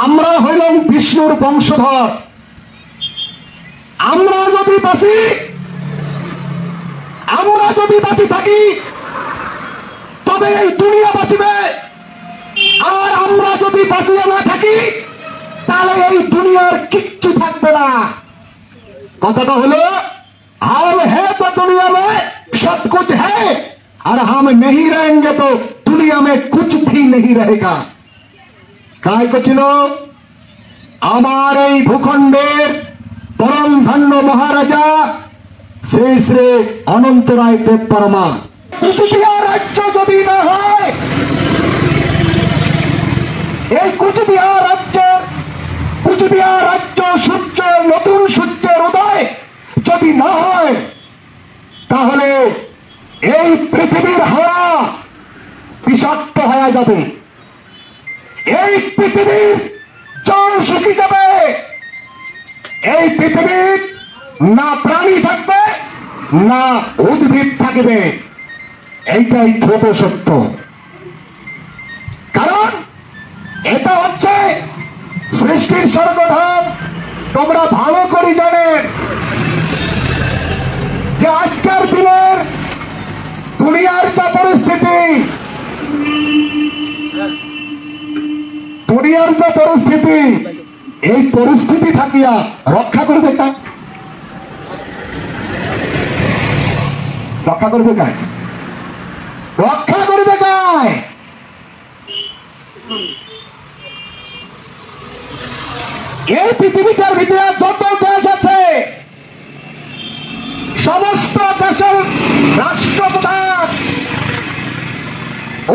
আমরা হইলাম বিষ্ণুর বংশধর। আমরা যদি বাঁচি থাকি তবে এই দুনিয়া বাঁচিবে, আর আমরা যদি বাঁচিয়ে না থাকি তাহলে এই দুনিয়ার কিচ্ছু থাকবে না। কথাটা হলো हम है तो दुनिया में सब कुछ है, और हम नहीं रहेंगे तो दुनिया में कुछ भी नहीं रहेगा। काय ছিল আমার এই ভূখণ্ডের পরম ধন্য মহারাজা শ্রী শ্রী অনন্ত রায় দেববর্মা। কুচবিহার রাজ্য যদি না হয়, এই কুচবিহার রাজ্য সূর্যের নতুন সূর্যের উদয় যদি না হয়, তাহলে এই পৃথিবীর হাওয়া বিষাক্ত হয়ে যাবে, এই পৃথিবীর জল শুকিয়ে যাবে, এই পৃথিবীর না প্রাণী থাকবে না উদ্ভিদ থাকবে। এইটাই ছোট সত্য। কারণ এটা হচ্ছে সৃষ্টির স্বর্গধাম। তোমরা ভালো করে জানেন যে আজকের দিনের দুনিয়ার যা পরিস্থিতি, এই পরিস্থিতি থাকিয়া রক্ষা করবে কে? রক্ষা করবে কে? এই পৃথিবীটার ভিতরে যত দেশ আছে, সমস্ত দেশের রাষ্ট্রপ্রধান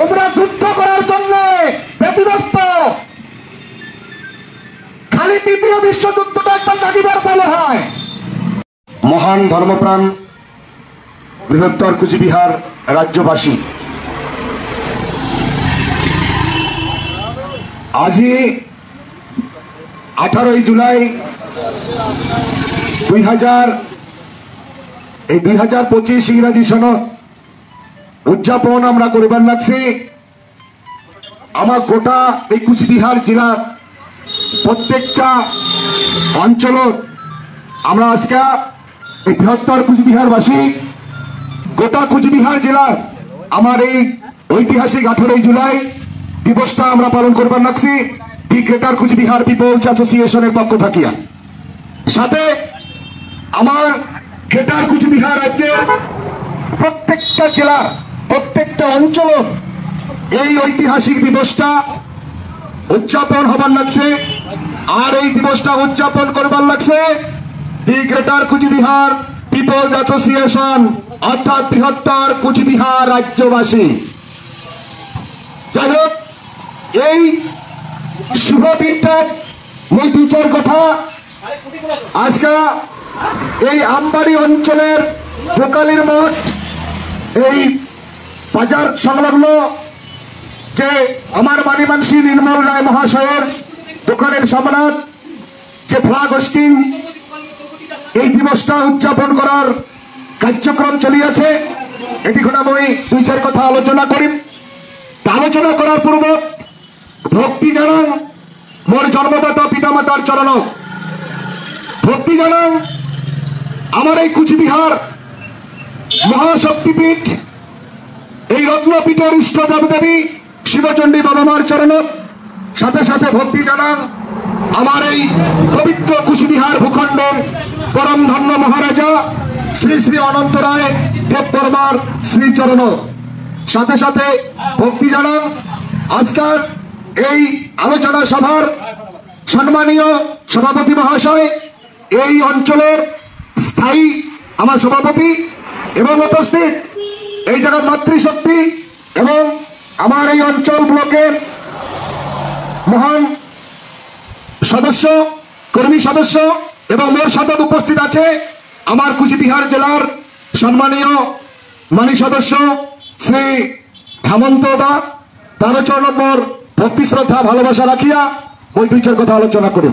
ওরা যুদ্ধ করার জন্য ব্যতিব্যস্ত। খালি তৃতীয় বিশ্বযুদ্ধটা একবার কাটিবার বলে হয়। মহান ধর্মপ্রাণ বৃহত্তর কুচবিহার রাজ্যবাসী, আজি 18 জুলাই 2025 ইংরাজি সনদ উদযাপন আমরা করিবার লাগছি। আমার গোটা এই কুচবিহার জেলার প্রত্যেকটা অঞ্চল আমরা আজকে এই বৃহত্তর কুচবিহারবাসী, গোটা কুচবিহার জেলার আমার এই ঐতিহাসিক 18 জুলাই দিবসটা আমরা পালন করবার লাগছি দি গ্রেটার কুচবিহার পিপলস অ্যাসোসিয়েশনের পক্ষ থাকিয়া। সাথে আমার গ্রেটার কুচবিহার রাজ্যের প্রত্যেকটা জেলার প্রত্যেকটা অঞ্চল এই ঐতিহাসিক দিবসটা উদযাপন হবার লাগছে। আর এই দিবসটা উদযাপন করবার লাগছে the greater Cooch Behar people's association, অর্থাৎ বৃহত্তর কুচবিহার রাজ্যবাসী। যাই হোক, এই শুভ দিনটা এই বিচার কথা আজকে এই আমবাড়ি অঞ্চলের ঢোকালির মঠ, এই বাজার সংলগ্ন যে আমার মানিমানসী নির্মল রায় মহাশয়ের দোকানের সামনে যে ফ্ল্যাগ হোস্টিং এই দিবসটা উদযাপন করার কার্যক্রম চলিয়াছে, এটি এখন আমি 2-4 কথা আলোচনা করি। আলোচনা করার পূর্ব ভক্তি জানান মোর জন্মদাতা পিতামাতার চরণ, ভক্তি জানান আমার এই কুচবিহার মহাশক্তিপীঠ, এই রত্নপীঠের ইষ্ট দেবদেবী শিবচণ্ডী বাবা মার চরণ। সাথে সাথে ভক্তি জানান আমার এই পবিত্র কুচবিহার ভূখণ্ডের পরম ধন্য মহারাজা শ্রী শ্রী অনন্ত রায় দেববর্মার শ্রীচরণ। সাথে সাথে ভক্তি জানান আজকের এই আলোচনা সভার সম্মানীয় সভাপতি মহাশয়, এই অঞ্চলের স্থায়ী আমার সভাপতি এবং উপস্থিত এই জায়গার মাতৃশক্তি এবং আমার এই অঞ্চল ব্লকের মহান সদস্য, কর্মী সদস্য এবং মোর সাথে উপস্থিত আছে আমার কুচবিহার জেলার সম্মানীয় মানী সদস্য শ্রী হেমন্ত দা। তার চরণ মোর ভক্তি শ্রদ্ধা ভালোবাসা রাখিয়া ওই 2-4 কথা আলোচনা করি।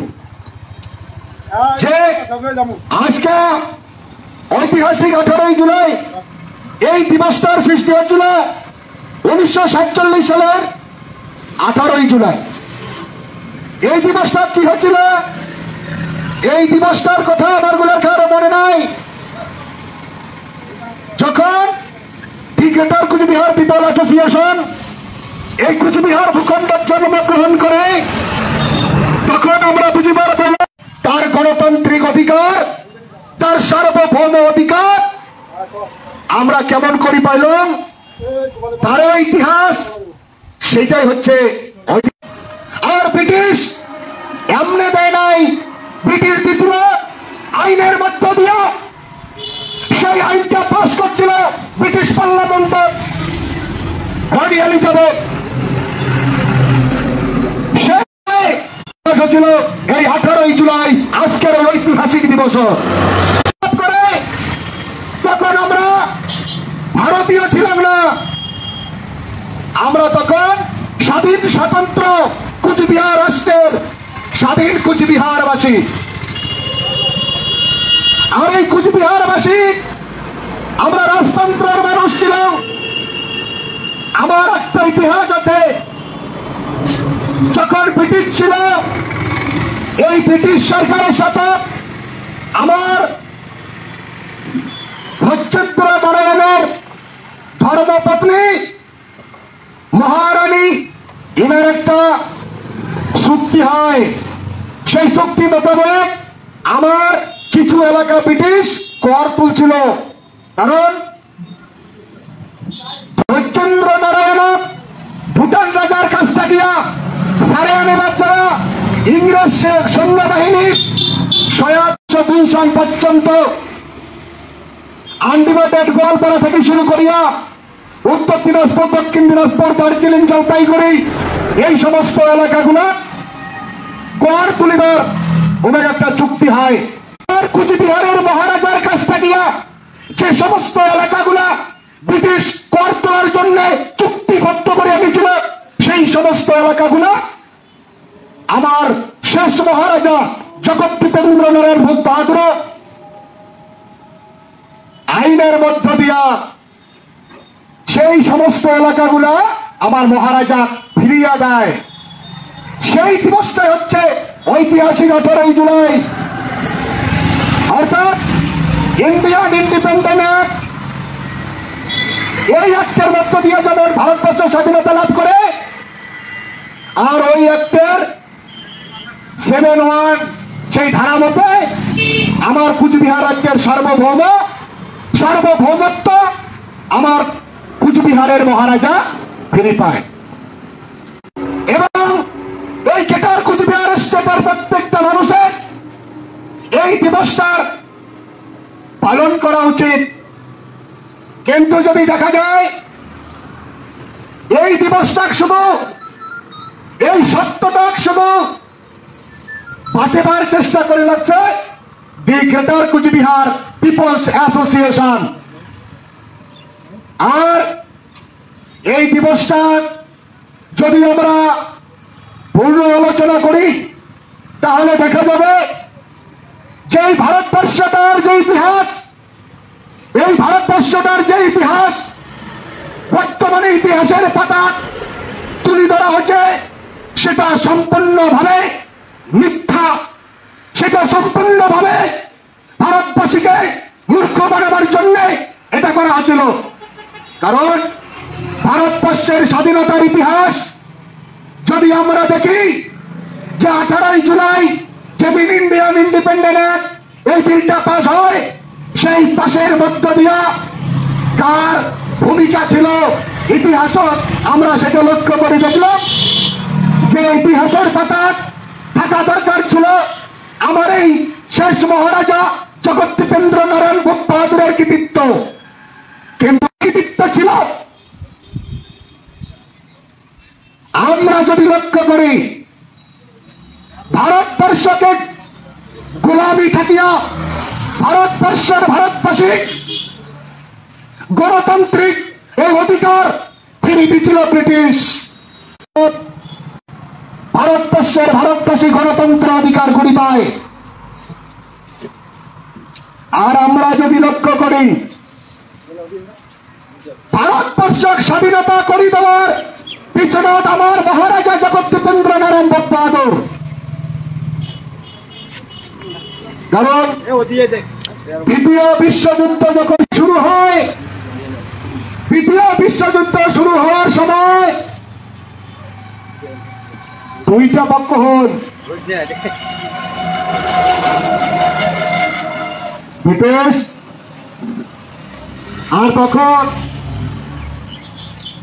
যে আজকে ঐতিহাসিক 18 জুলাই এই দিবসটার সৃষ্টি হয়েছিল 1947 সালের 18 জুলাই। এই দিবসটা কি হচ্ছিল, এই দিবসটার কথা আমার গুলোর কারো মনে নাই। যখন the greater Cooch Behar people association এই কুচবিহার ভূখণ্ডের জন্মগ্রহণ করে, তখন আমরা বুঝিবার পেলাম তার গণতান্ত্রিক অধিকার, তার সার্বভৌম অধিকার আমরা কেমন করি পাইলাম, তারও ইতিহাস সেটাই হচ্ছে। আর ব্রিটিশ এমনি দেয় নাই, ব্রিটিশ দিছিল আইনের মধ্য দিয়ে। সেই আইনটা পাস করছিল ব্রিটিশ পার্লামেন্টে রানী এলিজাবেথ। ছিল এই 18ই জুলাই, আজকের এই ঐতিহাসিক দিবস করে। তখন আমরা ভারতীয় ছিলাম না, আমরা তখন স্বাধীন স্বতন্ত্র কুচবিহার রাষ্ট্রের স্বাধীন কুচবিহারবাসী। আর এই কুচবিহারবাসী আমরা রাজতন্ত্রের মানুষ ছিলাম। আমার একটা ইতিহাস আছে, যখন ব্রিটিশ ছিল এই ব্রিটিশ সরকারের সাথে আমার ভোজচন্দ্র নারায়ণের ধর্মপত্নী মহারানী ইনার একটা চুক্তি হয়। সেই চুক্তি মোতাবেক আমার কিছু এলাকা ব্রিটিশ কর তুলছিল, কারণ ভোজচন্দ্র নারায়ণ ভুটান রাজার কাছ থেকে সাড়ে আনে বাচ্চারা ইংরেজ সৈন্যবাহিনীর 102 সন পর্যন্ত আনডিভাইডেড গোয়ালপাড়া থেকে শুরু করিয়া উত্তর দিনাজপুর, দক্ষিণ দিনাজপুর, দার্জিলিং, জলপাইগুড়ি এই সমস্ত এলাকাগুলা কর তুলিবার ওনার একটা চুক্তি হয়। আর কুচবিহারের মহারাজার কাছ থেকে যে সমস্ত এলাকাগুলা ব্রিটিশ কর তোলার জন্য চুক্তিবদ্ধ করে এনেছিল, সেই সমস্ত এলাকাগুলা আমার শেষ মহারাজা জগৎদীপেন্দ্র নারায়ণ ভূপ বাহাদুর আইনের মধ্য দিয়া সেই সমস্ত এলাকাগুলা আমার মহারাজা ফিরিয়ে দেয়। সেই দিবসটাই হচ্ছে ঐতিহাসিক 18ই জুলাই, অর্থাৎ ইন্ডিয়ান ইন্ডিপেন্ডেন্ট অ্যাক্ট। এই অ্যাক্টের মধ্য দিয়ে যেমন ভারতবর্ষ স্বাধীনতা লাভ করে, আর ওই অ্যাক্টের 7(1) সেই ধারা মতে আমার কুচবিহার রাজ্যের সার্বভৌমত্ব আমার কুচবিহারের মহারাজা ফিরে পায়। এবং এই গ্রেটার কুচবিহার স্টেটের প্রত্যেকটা মানুষের এই দিবসটার পালন করা উচিত। কিন্তু যদি দেখা যায় এই দিবসটা শুধু, এই সত্যটা শুধু বাঁচাবার চেষ্টা করে লাগছে the greater Cooch Behar people's association. আর এই দিবসটা যদি আমরা পূর্ণ আলোচনা করি, তাহলে দেখা যাবে যে এই ভারতবর্ষটার যে ইতিহাস, এই ভারতবর্ষটার যে ইতিহাস বর্তমানে ইতিহাসের পাতা তুলে ধরা হচ্ছে, সেটা সম্পূর্ণভাবে মিথ্যা। সেটা সম্পূর্ণভাবে ভারতবাসীকে মূর্খ বানাবার জন্য এটা করা হয়েছিল। কারণ ভারতবর্ষের স্বাধীনতার ইতিহাস যদি আমরা দেখি, যে 18ই জুলাই যে ইন্ডিয়ান ইন্ডিপেন্ডেন্ট অ্যাক্ট এই বিলটা পাস হয়, সেই পাশের মধ্য দিয়া কার ভূমিকা ছিল ইতিহাস আমরা সেটা লক্ষ্য করে দেখলাম যে ইতিহাসের পাতা থাকা দরকার ছিল আমার এই শেষ মহারাজা জগৎদীপেন্দ্র নারায়ণ ভূপ বাহাদুরের কৃতিত্ব। কিন্তু কৃতিত্ব ছিল আমরা যদি লক্ষ্য করি, ভারতবর্ষকে গোলামি থাকিয়া ভারতবাসী গণতান্ত্রিক এই অধিকার ফিরিয়ে দিয়েছিল ব্রিটিশ। ভারতবাসী গণতন্ত্র অধিকার করি পায়। আর আমরা যদি লক্ষ্য করি, ভারতবর্ষ স্বাধীনতা করি দেওয়ার পিছনে আমার মহারাজা জগৎদীপেন্দ্র নারায়ণ ভূপ বাহাদুর কারণ দ্বিতীয় বিশ্বযুদ্ধ যখন শুরু হয়, দ্বিতীয় বিশ্বযুদ্ধ শুরু হওয়ার সময় দুইটা পক্ষ হন, ব্রিটিশ আর তখন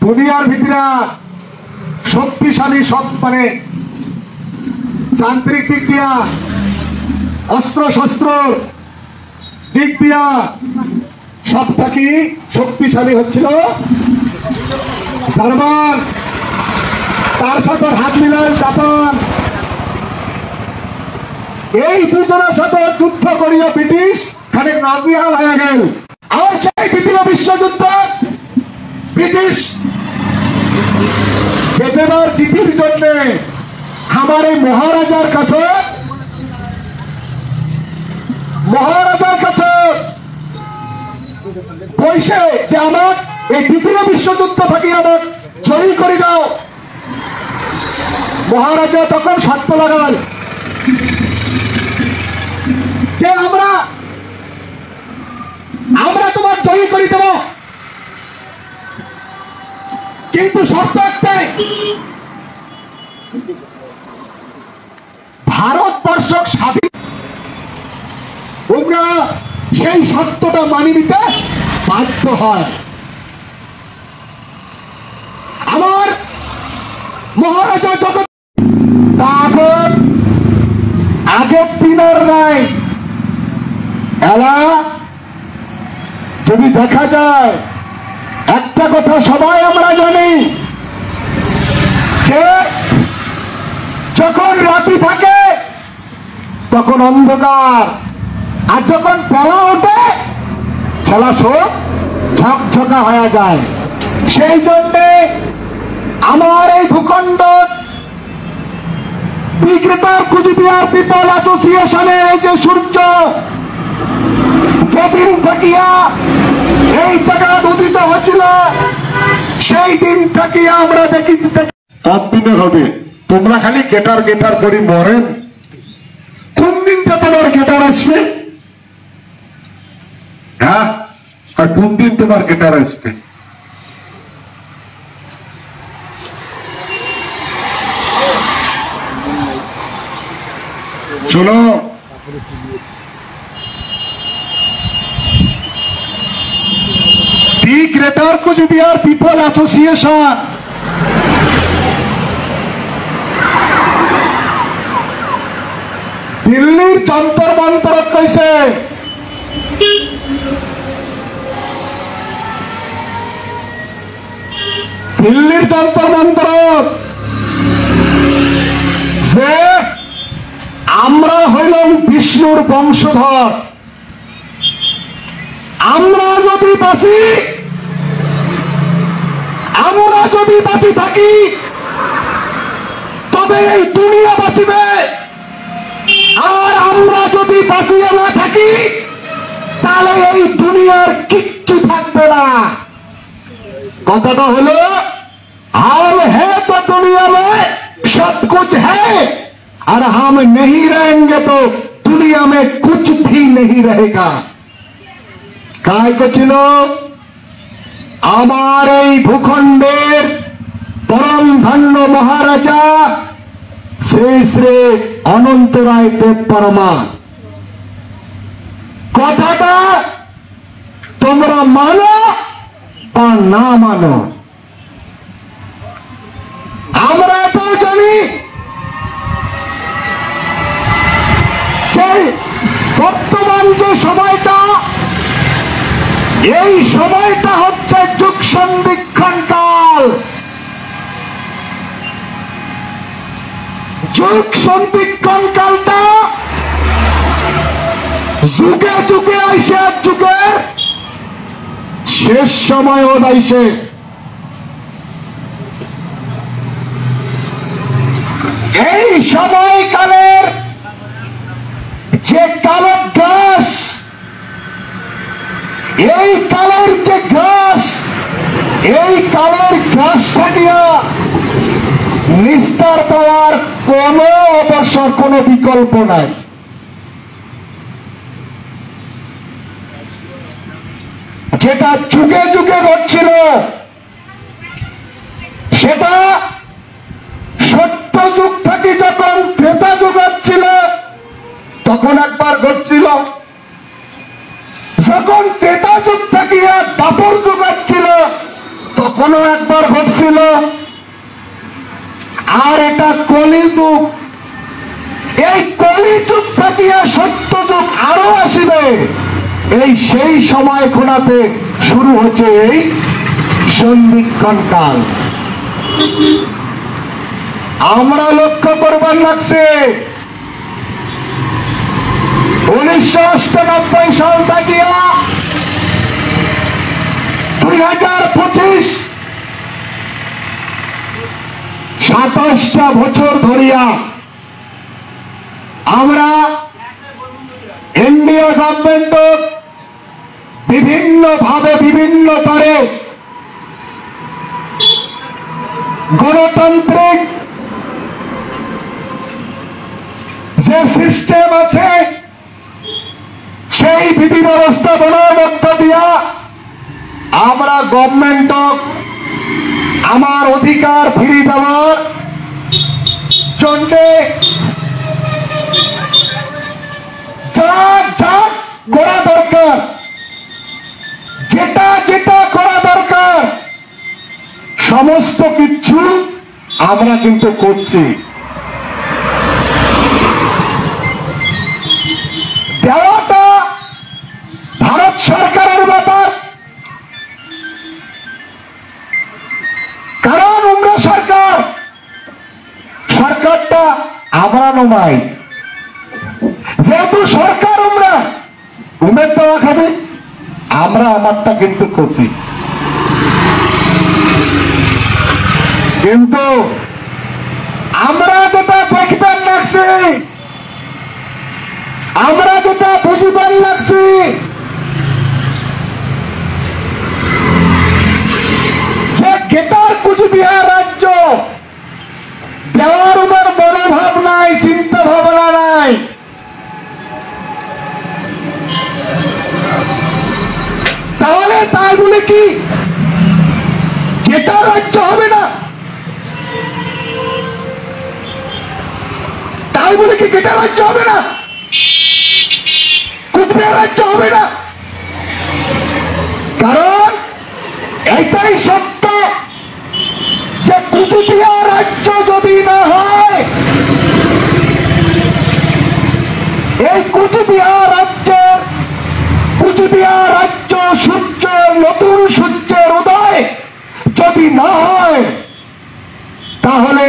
দুনিয়ার ভিতরা শক্তিশালী সব মানে যান্ত্রিক দিক দিয়া, অস্ত্র শস্ত্র দিক দিয়া সব থাকি শক্তিশালী হচ্ছিল জার্মান, তার সাথে হাত মিলান জাপান। এই দুজনের সাথে যুদ্ধ করিয়া ব্রিটিশ খানিক নাজিহাল হয়ে গেল। আর সেই দ্বিতীয় বিশ্বযুদ্ধ ব্রিটিশ যেতেবার জিতির জন্য আমার এই মহারাজার কাছে কইছে যে আমার এই দ্বিতীয় বিশ্বযুদ্ধ থেকে আমার জয়ী করে দাও। মহারাজা তখন শর্ত লাগাল যে আমরা তোমার জয়ী করে দেব, কিন্তু শর্ত একটাই, ভারতবর্ষ স্বাধীন। তোমরা সেই শর্তটা মানি নিতে বাধ্য হয়। আমার মহারাজা যখন আগের দিনের নাই এলা যদি দেখা যায়, একটা কথা সবাই আমরা জানি যে যখন রাতি থাকে তখন অন্ধকার, আর যখন বেলা ওঠে খেলা সব ঝকঝকা হয়ে যায়। সেই জন্যে আমার এই ভূখণ্ড গ্রেটার কুচবিহার পিপল অ্যাসোসিয়েশনের এই যে সূর্য যেদিন থাকিয়া এই জায়গা উদিত হচ্ছিল, সেই দিন থাকিয়া আমরা দেখি কতদিনে হবে। তোমরা খালি গেটার গেটার করি মরেন, কোন দিনটা তোমার গেটার আসবে? হ্যাঁ, আর কোন দিন তোমার গেটার আসবে? চলো the greater Cooch Behar people association দিল্লির যন্তর মন্তর কইছে দিল্লির যন্তর মন্তর যে আমরা হইলাম বিষ্ণুর বংশধর, আমরা যদি বাঁচি থাকি তবে এই দুনিয়া বাঁচিবে, আর আমরা যদি বাঁচিয়ে না থাকি তাহলে এই দুনিয়ার কিচ্ছু থাকবে না। কথাটা হলো हम है तो दुनिया में सब कुछ है, और हम नहीं रहेंगे तो दुनिया में कुछ भी नहीं रहेगा। काय को ছিল আমার এই ভূখণ্ডের পরম ধন্য মহারাজা শ্রী শ্রী অনন্ত রায় দেব পরমা। কথাটা তোমরা মানো বা না মানো, আমরা এটাও জানি যে বর্তমান যে সময়টা, এই সময়টা হচ্ছে যুগ সন্ধিক্ষণ কাল। যুগ সন্ধিক্ষণ কালটা যুগে যুগে আইসে, এক যুগের শেষ সময়ও আইসে। এই সময়কালের যে কালের ঘাস, এই কালের যে ঘাস, এই কালের ঘাস কাটিয়া নিস্তার দেওয়ার কোন অবসর, কোন বিকল্প নাই। যেটা যুগে যুগে ঘটছিল, সেটা সত্য যুগ থেকে যখন ত্রেতা যুগ হচ্ছিল তখন একবার ঘটছিল, যখন ত্রেতা যুগ থেকে দাপর যুগ হচ্ছিল তখনও একবার ঘটছিল, আর এটা কলিযুগ। এই কলিযুগ থেকে সত্য যুগ আরো আসবে, এই সেই সময় খোলাতে শুরু হচ্ছে এই সন্ধিক্ষণ কাল। আমরা লক্ষ্য করবার লাগছে 1998 সাল থেকে 2025 27টা বছর ধরিয়া আমরা ইন্ডিয়া গভর্নমেন্ট বিভিন্ন ভাবে বিভিন্ন করে গণতান্ত্রিক যে সিস্টেম আছে সেই বিধি ব্যবস্থাপনার মধ্য দিয়া আমরা গভর্নমেন্ট আমার অধিকার ফিরিয়ে দেওয়ার জন্য যা যা করা দরকার, যেটা যেটা করা দরকার সমস্ত কিছু আমরা কিন্তু করছি। দেওয়াটা ভারত সরকারের ব্যাপার, কারণ আমরা সরকারটা আমরা নয়, যেহেতু সরকার আমরা উমের দেওয়া খাবে, আমরা আমারটা কিন্তু করছি। কিন্তু আমরা যেটা দেখবেন লাগছি, আমরা যেটা বুঝিবার লাগছি, যে গেটার কুচবিহার রাজ্য দেওয়ার উপর মনোভাব নাই, চিন্তা ভাবনা নাই। তাহলে তাই বলে কি গেটার রাজ্য হবে না? তাই বলে কি গেটার রাজ্য হবে না? কুচবিহার রাজ্য হবে না? কারণ এইটাই সত্য যে কুচবিহার রাজ্য যদি না হয়, এই কুচবিহার রাজ্য সূর্যের নতুন সূর্যের উদয় যদি না হয়, তাহলে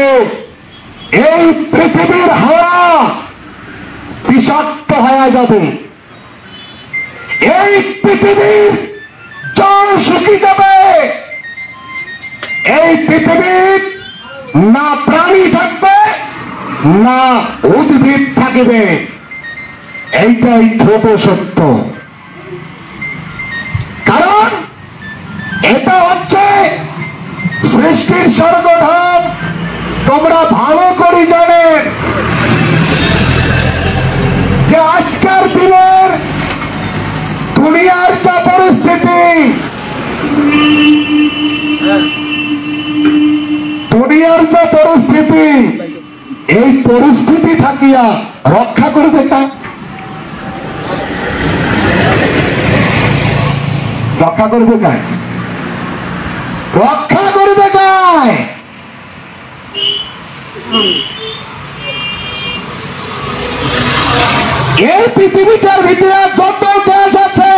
এই পৃথিবীর হাওয়া বিষাক্ত হয়ে যাবে, এই পৃথিবীর জল শুকিয়ে যাবে, এই পৃথিবীর না প্রাণী থাকবে না উদ্ভিদ থাকবে। এইটাই ছোট সত্য। কারণ এটা হচ্ছে সৃষ্টির স্বর্গধাম। তোমরা ভালো করে জানেন যে আজকের দিনের দুনিয়ার যা পরিস্থিতি, এই পরিস্থিতি থাকিয়া রক্ষা করবে কা? রক্ষা করবে কায়? রক্ষা করবে কায়? এই পৃথিবীটার ভিতরে যত দেশ আছে,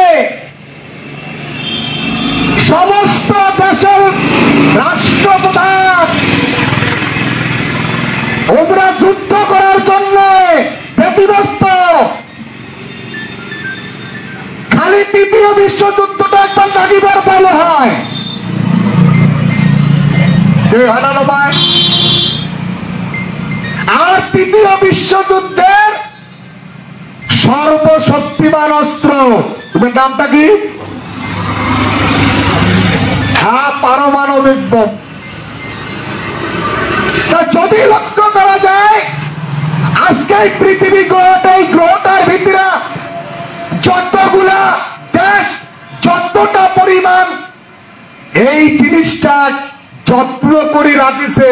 সমস্ত দেশের রাষ্ট্রপ্রধান ওরা যুদ্ধ করার জন্য ব্যতিব্যস্ত। খালি তৃতীয় বিশ্বযুদ্ধটা একটা লাগিবার বলে হয়, আর তৃতীয় বিশ্বযুদ্ধের সর্বশক্তিমান অস্ত্র, তোমার নামটা কি? হ্যাঁ, পারমাণবিক বোম। যদি লক্ষ্য করা যায়, আজকে পৃথিবী গ্রহটার ভিতরে যতগুলা দেশ, যত যতটা পরিমাণ এই জিনিসটা যত্ন করে রাখিছে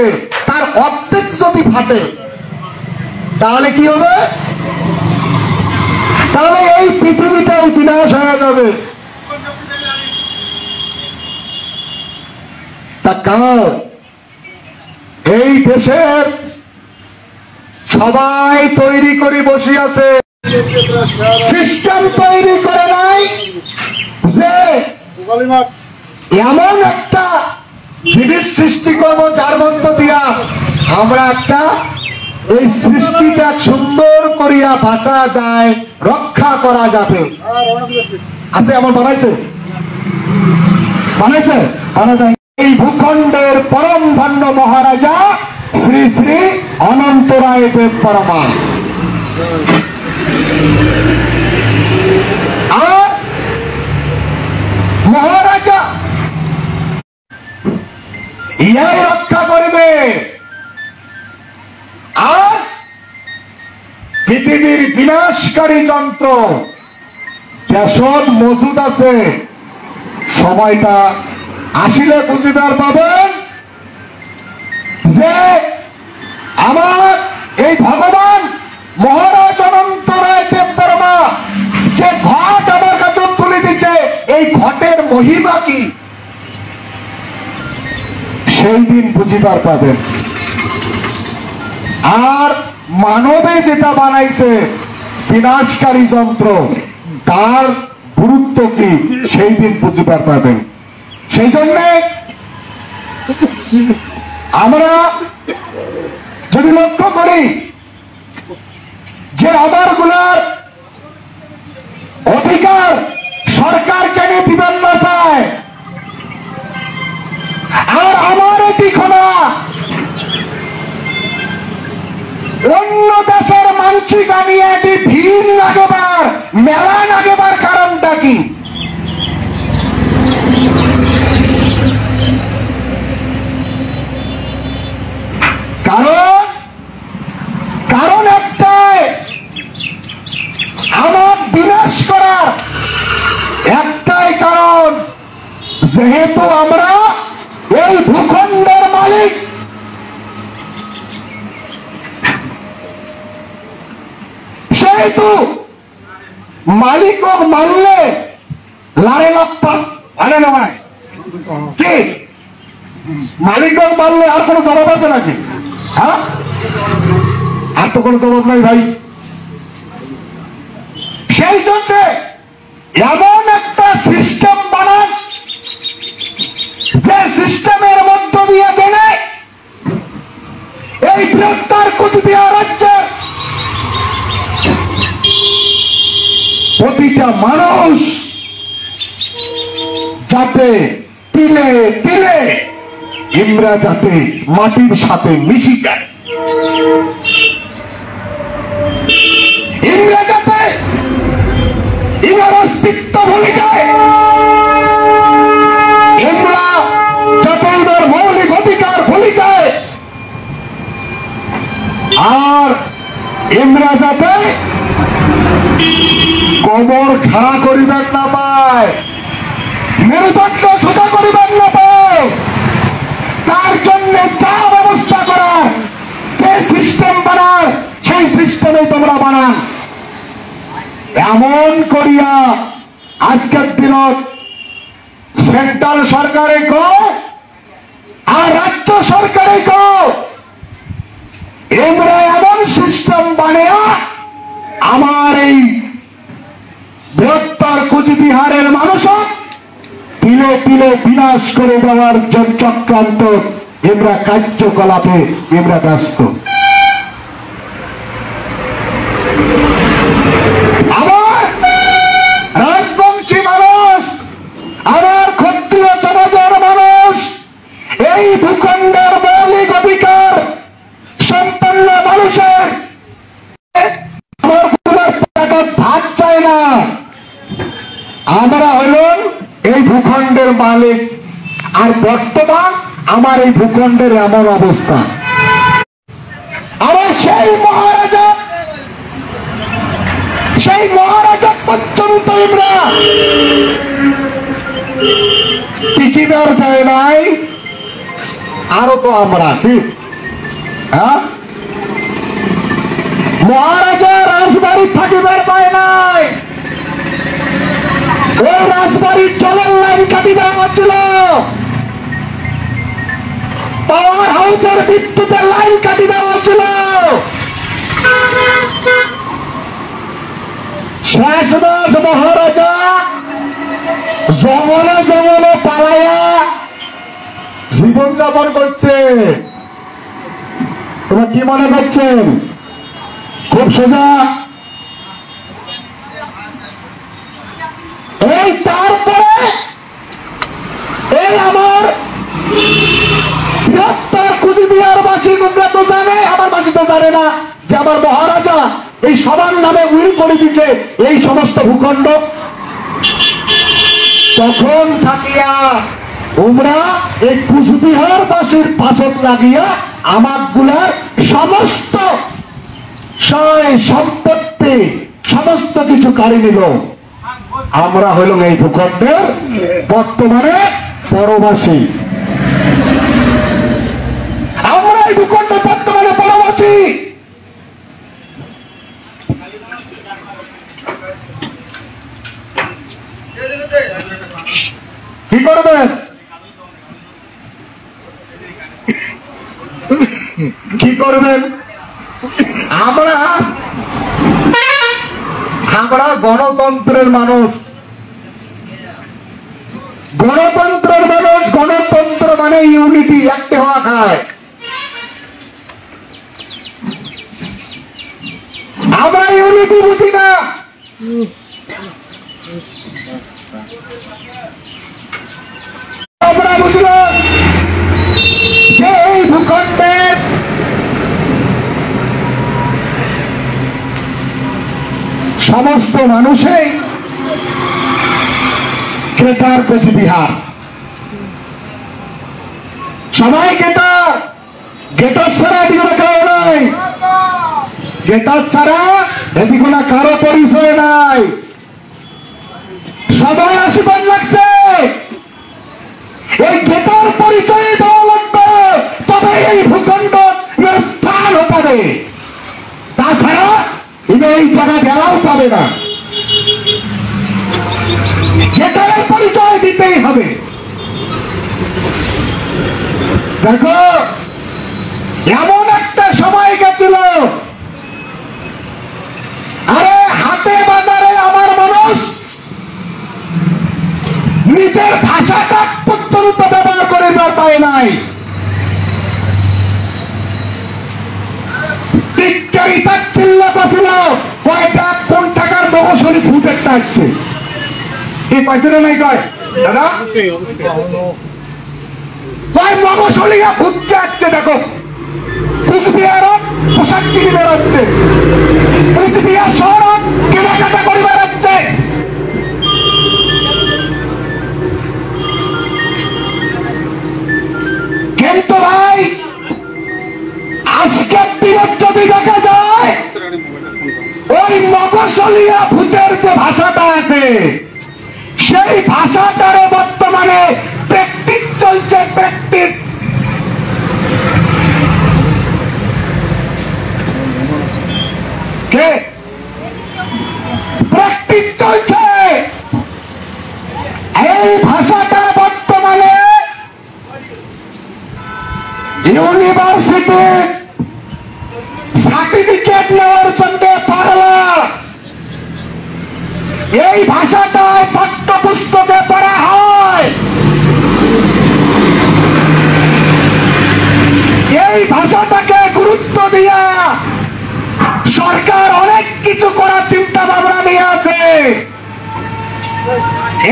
তার অর্ধেক যদি ফাটে তাহলে কি হবে? তাহলে এই পৃথিবীটাও বিনাশ হয়ে যাবে। তা কার এই দেশের সবাই তৈরি করে বসে আছে, সিস্টেম তৈরি করে নাই যে এমন একটা জিনিস সৃষ্টি করবো যার মধ্য দিয়া আমরা একটা এই সৃষ্টিটা সুন্দর করিয়া বাঁচা যায়, রক্ষা করা যাবে। আছে এমন বানাইছে? বানাইছে? এই ভূখণ্ডের পরম ধন্য মহারাজা শ্রী শ্রী অনন্ত রায় দেব পরমা। আর মহারাজা ইয়াই রক্ষা করিবে। আর পৃথিবীর বিনাশকারী যন্ত্র দেশত মজুদ আছে, সময়টা আসিলে বুঝিবার পাবেন যে আমার এই ভগবান মহারাজ অনন্ত রায় দেব বর্মা যে ঘট আমার কাছে তুলে দিচ্ছে, এই ঘটের মহিমা কি সেই দিন বুঝিবার পাবেন। আর মানবে যেটা বানাইছে বিনাশকারী যন্ত্র, তার গুরুত্ব কি সেই দিন বুঝিবার পাবেন। সেই জন্য আমরা যদি লক্ষ্য করি যে আমারগুলার অধিকার সরকার কেন দিবেন না চায়, আর আমার এটি খোলা অন্য দেশের মানসিক আনিয়ে এটি ভিড় লাগেবার মেলা লাগেবার কারণটা কি? কারণ একটাই, আমার বিনাশ করার একটাই কারণ, যেহেতু আমরা এই ভূখণ্ডের মালিক, সেহেতু মালিক মানলে লারে লাপ্পা মানে নয় কি? মালিক মানলে আর কোনো জবাব আছে নাকি? হ্যাঁ, আর তো কোনো জবাব নাই ভাই। সেই জন্য এমন একটা সিস্টেম বানান যে সিস্টেমের মধ্য দিয়ে জেনে এই বৃহত্তর কুচবিহার রাজ্যের প্রতিটা মানুষ যাতে তিলে তিলে ইমরা যাতে মাটির সাথে মিশি যায়, ইমরা যাতে ইনার অস্তিত্ব ভুলে যায়, ইমরা যাতে ইনার মৌলিক অধিকার ভুলে যায়, আর ইমরা যাতে কোমর খাড়া করিবেন না পায়, মেরুদণ্ড সোজা করিবেন না পায়, তার জন্য যা ব্যবস্থা করার, যে সিস্টেম বানার সেই সিস্টেমে তোমরা বানান। এমন করিয়া আজকের দিনত সেন্ট্রাল সরকারে কো আর রাজ্য সরকারে কো এমরা এমন সিস্টেম বানিয়া আমার এই বৃহত্তর কুচবিহারের মানুষ তিলে তিলে বিনাশ করে দেওয়ার চক্রান্ত এমরা কার্যকলাপে এমরা ব্যস্ত। আমার রাজবংশী মানুষ, আমার ক্ষত্রিয় সমাজের মানুষ, এই ভূখণ্ডের মৌলিক অধিকার সম্পন্ন মানুষের আমার ভাগ চায় না। আমরা হলেন এই ভূখণ্ডের মালিক, আর বর্তমান আমার এই ভূখণ্ডের এমন অবস্থা। আবার সেই মহারাজা পর্যন্ত আমরা টিকিটার দেয় নাই, আরো তো আমরা ঠিক। হ্যাঁ, মহারাজা রাজবাড়ি থাকিবার পায় নাই, ওই রাজবাড়ির জলের লাইন কাটি দেওয়া হচ্ছিল, পাওয়ার হাউসের বিদ্যুতের লাইন কাটি দেওয়া হচ্ছিল। শেষ মাস মহারাজা জঙ্গলে জঙ্গলে পালাইয়া জীবন যাপন করছে। তোমরা কি মনে করছেন খুব সোজা? এই তারপরে এই আমার বৃহত্তর কুচবিহারবাসী তোমরা তো জানে, আমার বাসী তো জানে না যে আমার মহারাজা এই সবার নামে উইল করে দিচ্ছে এই সমস্ত ভূখণ্ড। তখন থাকিয়া তোমরা এই কুচবিহারবাসীর পাশত লাগিয়া আমার গুলার সমস্ত সম্পত্তি সমস্ত কিছু কাড়ি নিল। আমরা হইলাম এই ভূখণ্ডের বর্তমানে পরবাসী, আমরা এই ভূখণ্ডের বর্তমানে পরবাসী। কি করবেন? কি করবেন? আমরা গণতন্ত্রের মানুষ, গণতন্ত্রের মানুষ। গণতন্ত্র মানে ইউনিটি, একটি হওয়া খায়। আমরা ইউনিটি বুঝি না। আমরা বুঝলাম যে এই ভূখণ্ডের সমস্ত মানুষই গ্রেটার কোচবিহার, সবাই গেটার। গেটার ছাড়া এদিকে কেউ নাই, গেটার ছাড়া এদিকে কারো পরিচয় নাই। সবাই আশীর্বাদ লাগছে, এই গেটার পরিচয় দেওয়া লাগবে, তবে এই ভূখণ্ড স্থান পাবে। তাছাড়া এই জায়গা গেলাও পাবে না। গেটারের পরিচয় দিতেই হবে। দেখো, এমন একটা সময় গেছিল, আরে হাটে বাজারে আমার মানুষ নিজের ভাষাটা পর্যন্ত ব্যবহার করিবার পায় নাই। টিটকারি তাচ্ছিল্য করছিল, কয়টা কোন টাকার মগশরী ভূত একটা আসছে। এই পয়সাটা নাই কয় দাদা, কয় মগশরীরা ভূতকে আসছে। দেখো, কুচবিহারত পোশাক কিনে বেরোচ্ছে, কুচবিহার শহরত কেনাকাটা করে বেরোচ্ছে। কিন্তু ভাই আজকের দিনের যদি দেখা যায়, ওই মগশলিয়া ভূতের যে ভাষাটা আছে, সেই ভাষাটারে বর্তমানে প্র্যাকটিস চলছে। প্র্যাকটিস কে? প্র্যাকটিস চলছে। এই ভাষাটা বর্তমানে ইউনিভার্সিটি সার্টিফিকেট নেওয়ার জন্য পারলা। এই ভাষাটা পাঠ্যপুস্তকে পড়া হয়। এই ভাষাটাকে গুরুত্ব দিয়া সরকার অনেক কিছু করার চিন্তা ভাবনা নিয়ে আছে।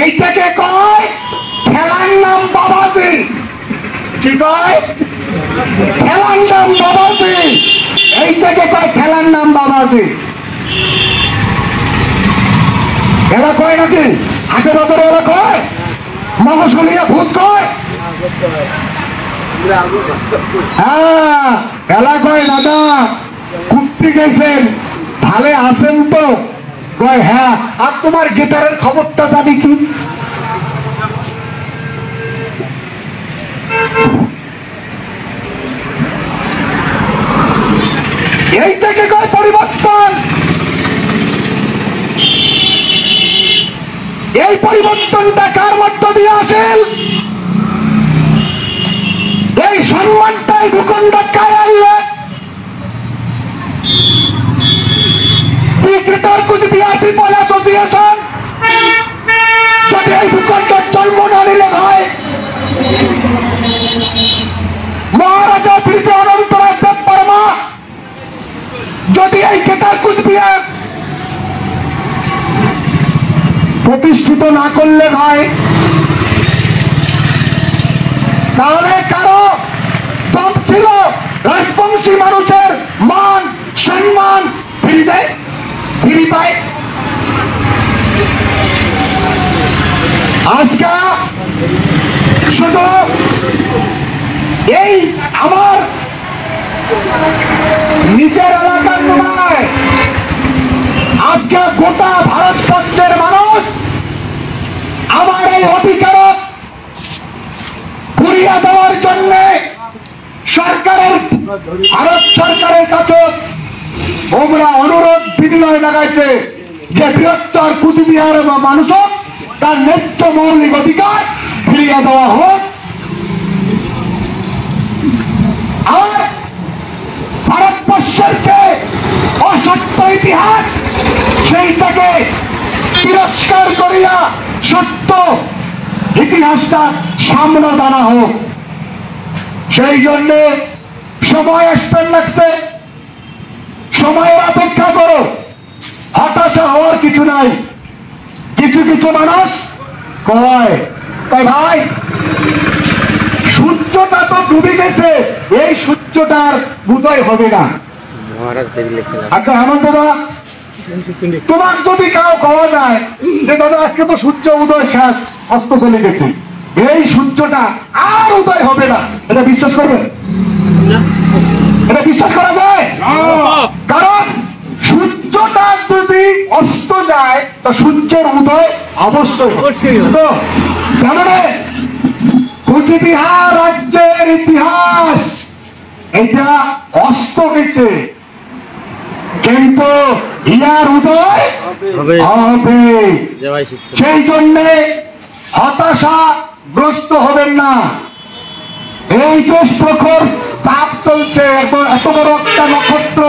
এইটাকে কয় খেলার নাম বাবাজি। কি কয়? খেলার নাম বাবাজি। এইটাকে কয় খেলার নাম বাবাজি। এরা কয় নাকি হাটে বাজারে এরা কয়, মগশলিয়া ভূত কয়। হ্যাঁ, এলা কয় দাদা কুত্তি গেছেন, ভালে আছেন তো? কয় হ্যাঁ। আর তোমার গিটারের খবরটা জানি কি? এই থেকে কয় পরিবর্তন। এই পরিবর্তনটা কার মধ্য দিয়ে আসেন? এই সম্মানটাই ভূখণ্ড কায় আনলে? ক্রিকেটার কুচবিহার পিপল অ্যাসোসিয়েশন যদি এই ভূখণ্ডের জন্ম না নিলে হয়, মহারাজা শ্রী অনন্তরায় দেববর্মা যদি এই ক্রিকেটার কুচবিহার প্রতিষ্ঠিত না করলে হয়, তাহলে কারো দম ছিল রাজবংশী মানুষের মান সম্মান ফিরে পায়? আজকে শুধু এই আমার নিজের এলাকার নয়, আজকে গোটা ভারতবর্ষের মানুষ আমার এই অধিকার ঘুরিয়ে দেওয়ার জন্য ভারত সরকারের কাছে আমরা অনুরোধ বিনিময় লাগাইছে যে বৃহত্তর কুচবিহার মানুষ তার ন্যায্য মৌলিক অধিকার ফিরিয়ে দেওয়া হোক। আর ভারতবর্ষের যে অসত্য ইতিহাস সেইটাকে তিরস্কার করিয়া সত্য ইতিহাসটা সামনে দাঁড়া হোক। সেই জন্য সময় আসতে লাগছে, সময়ের অপেক্ষা করো, হতাশা হওয়ার কিছু নাই। কিছু কিছু মানুষ কয় ভাই সূর্যটা তো ডুবে গেছে, এই সূর্যটার উদয় হবে না। আচ্ছা হেমন্ত দাদা, তোমার যদি কাউ কওয়া যায় যে দাদা আজকে তো সূর্য উদয় শেষ, অস্ত চলে গেছে, এই সূর্যটা আর উদয় হবে না, এটা বিশ্বাস করবে? এটা বিশ্বাস করা যায়? কারণ সূর্যটা যদি অস্ত যায় তা সূর্যের উদয় অবশ্যই। তো তাহলে কুচবিহার রাজ্যের ইতিহাস এটা অস্ত গেছে, কিন্তু ইয়ার উদয় হবে। সেই জন্যে হতাশাগ্রস্ত হবেন না। এই যে প্রখর তাপ চলছে, এত বড় একটা নক্ষত্র,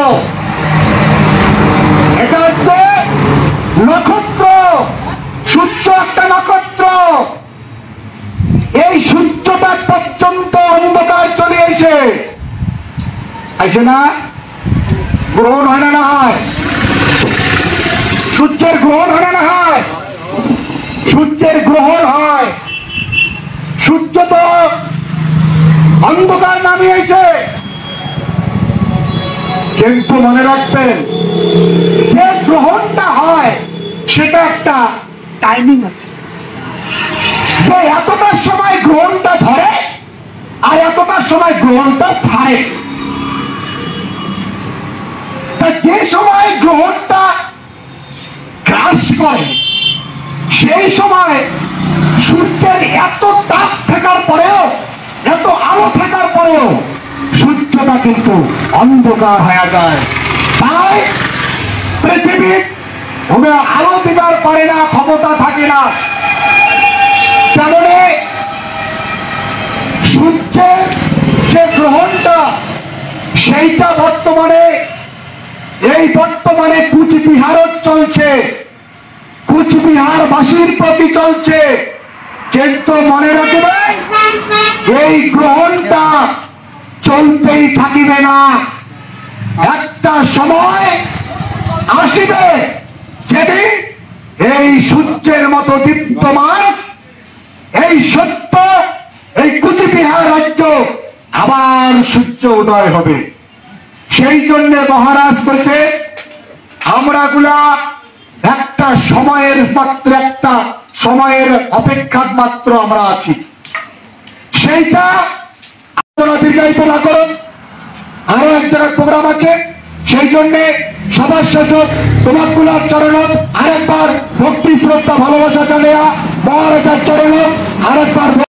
এটা হচ্ছে নক্ষত্র, সূর্য একটা নক্ষত্র। এই সূর্যটা পর্যন্ত অন্ধকার চলে আসে না? গ্রহণ হয় না? হয় সূর্যের গ্রহণ হয় না? হয় সূর্যের গ্রহণ হয়। সূর্য তো অন্ধকার নামিয়েছে, কিন্তু মনে রাখবেন যে গ্রহণটা হয় সেটা একটা টাইমিং আছে, যে এতটার সময় গ্রহণটা ধরে আর এতটার সময় গ্রহণটা ছাড়ে। যে সময় গ্রহণটা গ্রাস করে সেই সময় সূর্যের এত তাপ থাকার পরেও, এত আলো থাকার পরেও সূর্যটা কিন্তু অন্ধকার হয়ে যায়। তাই পৃথিবীর আলো দিবার পারে না, ক্ষমতা থাকে না। তেমনি সূর্যের যে গ্রহণটা সেইটা বর্তমানে কুচবিহারও চলছে, কুচবিহারবাসীর প্রতি চলছে। কিন্তু মনে রাখবেন এই গ্রহণটা চলতেই থাকিবে না। একটা সময় আসিবে যেদিন এই সূর্যের মতো দীপ্তমান এই সত্য, এই কুচবিহার রাজ্য আবার সূর্য উদয় হবে। সেই জন্য মহারাজ বলছে আমরা গুলা একটা সময়ের অপেক্ষা মাত্র আমরা আছি। সেইটা আপনারা দীর্ঘায়িত না করুন, আরো এক জায়গায় প্রোগ্রাম আছে। সেই জন্য সবার শাসক তোমার গুলার চরণত আরেকবার ভক্তি শ্রদ্ধা ভালোবাসা জানিয়া মহারাজার চরণত আরেকবার